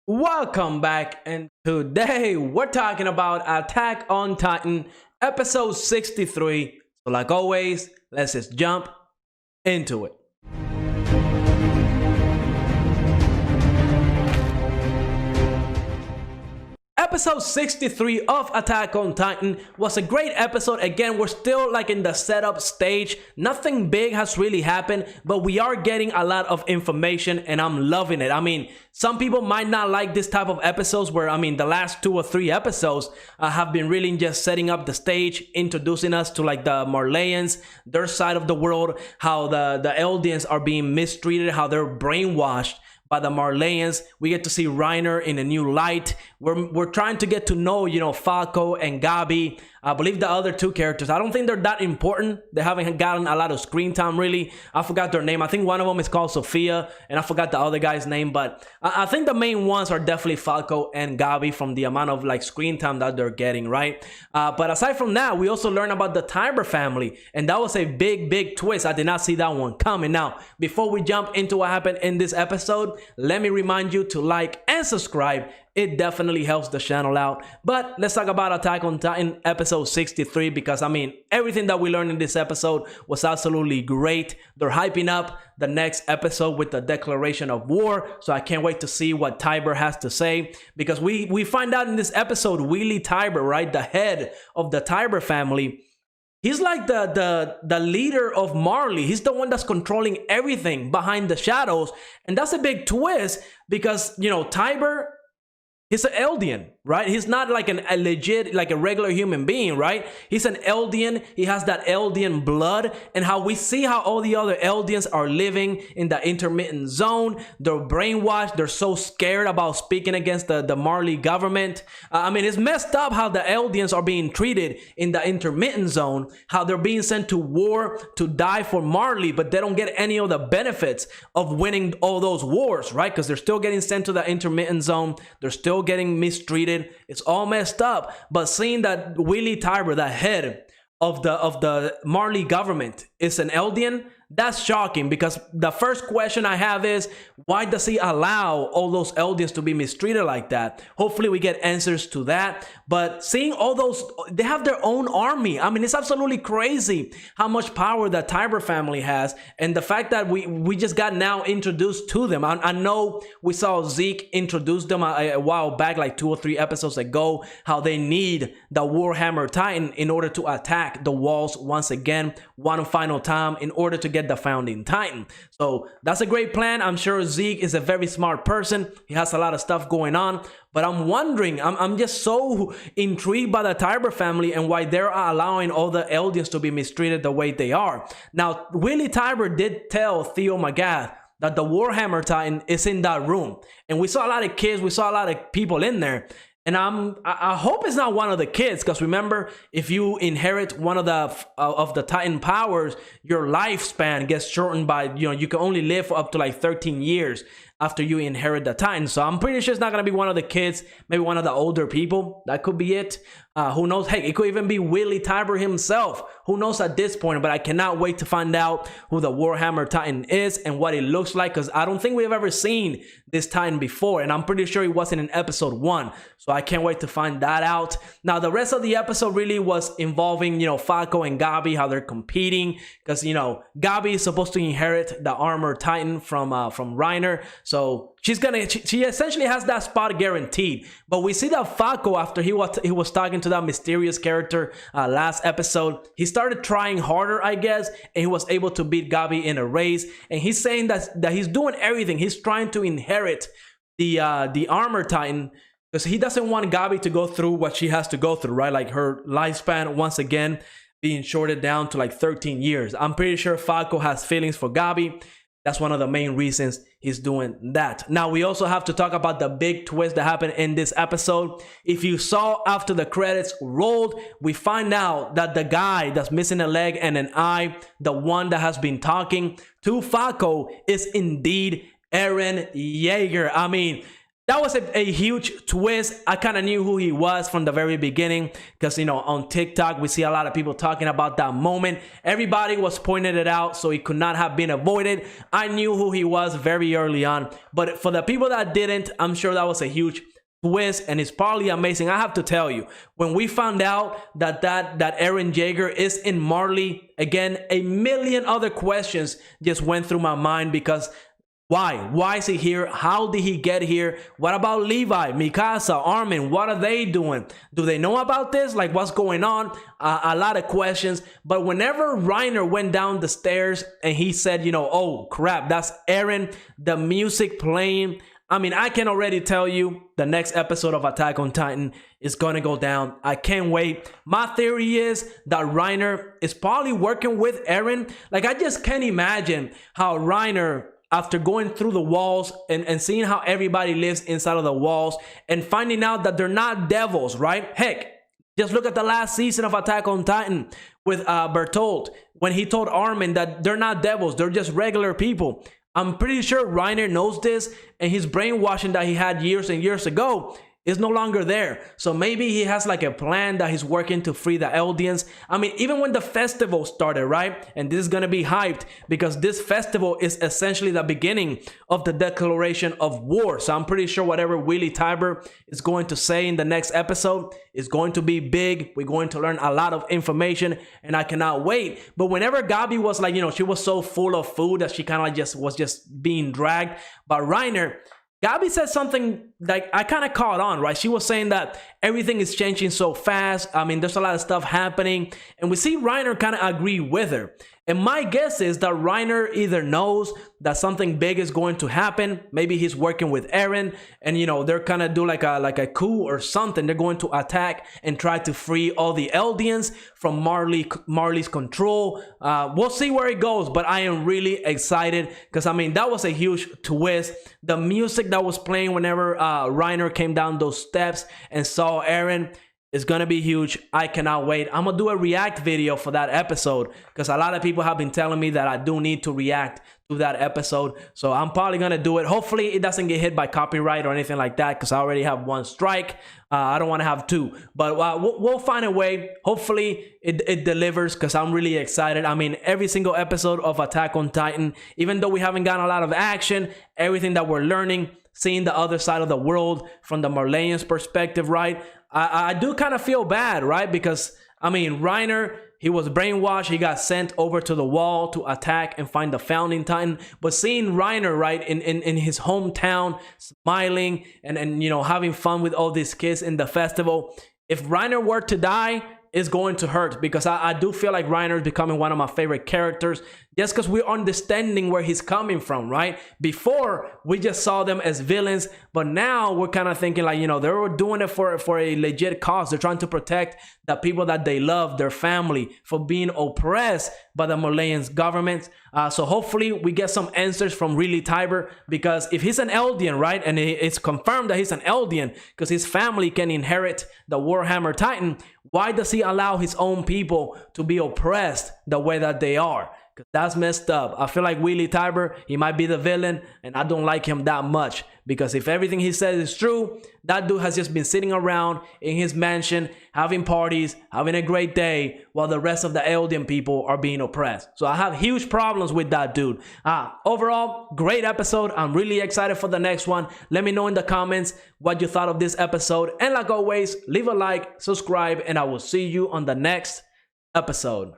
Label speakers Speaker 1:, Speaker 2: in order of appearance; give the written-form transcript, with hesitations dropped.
Speaker 1: Welcome back, and today we're talking about Attack on Titan episode 63. So like always, let's just jump into it. Episode 63 of Attack on Titan was a great episode. Again, we're still like in the setup stage. Nothing big has really happened, but we are getting a lot of information and I'm loving it. I mean, some people might not like this type of episodes where, the last 2 or 3 episodes have been really just setting up the stage, introducing us to like the Marleyans, their side of the world, how the Eldians are being mistreated, how they're brainwashed by the Marleyans. We get to see Reiner in a new light. We're trying to get to know, Falco and Gabi. I believe the other 2 characters, I don't think they're that important. They haven't gotten a lot of screen time, really. I forgot their name. I think one of them is called Sophia, and I forgot the other guy's name. But I think the main ones are definitely Falco and Gabi from the amount of like screen time that they're getting, right? But aside from that, we also learned about the Tybur family, and that was a big twist. I did not see that one coming. Now, before we jump into what happened in this episode, let me remind you to like and subscribe. It definitely helps the channel out. But let's talk about Attack on Titan episode 63 because, everything that we learned in this episode was absolutely great. They're hyping up the next episode with the declaration of war. So I can't wait to see what Tybur has to say because we find out in this episode, Willy Tybur, right? The head of the Tybur family. He's like the leader of Marley. He's the one that's controlling everything behind the shadows. And that's a big twist because, Tybur, he's an Eldian, right? He's not like a legit, like a regular human being, right? He's an Eldian. He has that Eldian blood. And how we see how all the other Eldians are living in the intermittent zone. They're brainwashed. They're so scared about speaking against the Marley government. It's messed up how the Eldians are being treated in the intermittent zone. How they're being sent to war to die for Marley, but they don't get any of the benefits of winning all those wars, right? Because they're still getting sent to the intermittent zone. They're still getting mistreated. It's all messed up. But seeing that Willy Tybur, the head of the Marley government, is an Eldian, that's shocking because the first question I have is, why does he allow all those Eldians to be mistreated like that? Hopefully we get answers to that. But seeing all those, they have their own army. It's absolutely crazy how much power that Tybur family has. And the fact that we just got now introduced to them. I know we saw Zeke introduce them a while back, like 2 or 3 episodes ago, how they need the Warhammer Titan in order to attack the walls once again, one final time, in order to get the founding Titan. So that's a great plan. I'm sure Zeke is a very smart person. He has a lot of stuff going on. But I'm wondering, I'm just so intrigued by the Tybur family and why they're allowing all the Eldians to be mistreated the way they are. Now, Willy Tybur did tell Theo Magath that the Warhammer Titan is in that room. And we saw a lot of kids, we saw a lot of people in there. And I hope it's not one of the kids, because remember, if you inherit one of the Titan powers, your lifespan gets shortened by, you can only live for up to like 13 years after you inherit the Titan. So I'm pretty sure it's not going to be one of the kids, maybe one of the older people. That could be it. Who knows? Hey, it could even be Willy Tybur himself. Who knows at this point? But I cannot wait to find out who the Warhammer Titan is and what it looks like, because I don't think we've ever seen this Titan before, and I'm pretty sure it wasn't in episode 1. So I can't wait to find that out. Now, the rest of the episode really was involving, Falco and Gabi, how they're competing, because, Gabi is supposed to inherit the armor Titan from Reiner. So she essentially has that spot guaranteed. But we see that Falco, after he was talking to that mysterious character last episode, he started trying harder, I guess, and he was able to beat Gabi in a race. And he's saying that he's doing everything. He's trying to inherit the armor Titan, because he doesn't want Gabi to go through what she has to go through, right? Like her lifespan once again being shorted down to like 13 years. I'm pretty sure Falco has feelings for Gabi. That's one of the main reasons he's doing that. Now, we also have to talk about the big twist that happened in this episode. If you saw after the credits rolled, we find out that the guy that's missing a leg and an eye, the one that has been talking to Falco, is indeed Eren Jaeger. that was a huge twist. I kind of knew who he was from the very beginning because, you know, on TikTok, we see a lot of people talking about that moment. Everybody was pointing it out, so it could not have been avoided. I knew who he was very early on. But for the people that didn't, I'm sure that was a huge twist, and it's probably amazing. I have to tell you, when we found out that Eren Jaeger is in Marley, again, a million other questions just went through my mind because why is he here? How did he get here? What about Levi, Mikasa, Armin? What are they doing? Do they know about this? Like, what's going on? A lot of questions. But whenever Reiner went down the stairs and he said, you know, oh crap, that's Eren, the music playing, I mean, I can already tell you the next episode of Attack on Titan is gonna go down. I can't wait. My theory is that Reiner is probably working with Eren. Like, I just can't imagine how Reiner, after going through the walls and seeing how everybody lives inside of the walls and finding out that they're not devils, right? Heck, just look at the last season of Attack on Titan with Bertolt, when he told Armin that they're not devils, they're just regular people. I'm pretty sure Reiner knows this, and his brainwashing that he had years and years ago is no longer there. So maybe he has like a plan that he's working to free the Eldians. I mean, even when the festival started, right? And this is gonna be hyped because this festival is essentially the beginning of the declaration of war. So I'm pretty sure whatever Willie Tybur is going to say in the next episode is going to be big. We're going to learn a lot of information, and I cannot wait. But whenever Gabi was like, you know, she was so full of food that she kind of just was being dragged by Reiner, Gabi said something like I kind of caught on, right? She was saying that everything is changing so fast. I mean, there's a lot of stuff happening, and we see Reiner kind of agree with her. And my guess is that Reiner either knows that something big is going to happen. Maybe he's working with Eren, and you know, they're kind of do like a coup or something. They're going to attack and try to free all the Eldians from Marley's control. We'll see where it goes, but I am really excited because I mean, that was a huge twist. The music that was playing whenever Reiner came down those steps and saw Eren, it's gonna be huge. I cannot wait. I'm gonna do a react video for that episode because a lot of people have been telling me that I do need to react to that episode. So I'm probably gonna do it. Hopefully it doesn't get hit by copyright or anything like that because I already have one strike. I don't want to have two, but we'll find a way. Hopefully it delivers because I'm really excited. I mean, every single episode of Attack on Titan, even though we haven't gotten a lot of action, everything that we're learning, seeing the other side of the world from the Marleyans' perspective, right? I do kind of feel bad, right? Because, I mean, Reiner, he was brainwashed. He got sent over to the wall to attack and find the Founding Titan. But seeing Reiner, right, in his hometown, smiling and you know, having fun with all these kids in the festival, if Reiner were to die, it's going to hurt because I do feel like Reiner is becoming one of my favorite characters just because we're understanding where he's coming from, right? Before, we just saw them as villains, but now we're kind of thinking like, you know, they were doing it for a legit cause. They're trying to protect the people that they love, their family, for being oppressed by the Marleyans government. So hopefully we get some answers from really Tybur, because if he's an Eldian, right, and it's confirmed that he's an Eldian because his family can inherit the Warhammer Titan, why does he allow his own people to be oppressed the way that they are? Because that's messed up. I feel like Willie Tybur, he might be the villain, and I don't like him that much. Because if everything he says is true, that dude has just been sitting around in his mansion, having parties, having a great day, while the rest of the Eldian people are being oppressed. So I have huge problems with that dude. Overall, great episode. I'm really excited for the next one. Let me know in the comments what you thought of this episode. And like always, leave a like, subscribe, and I will see you on the next episode.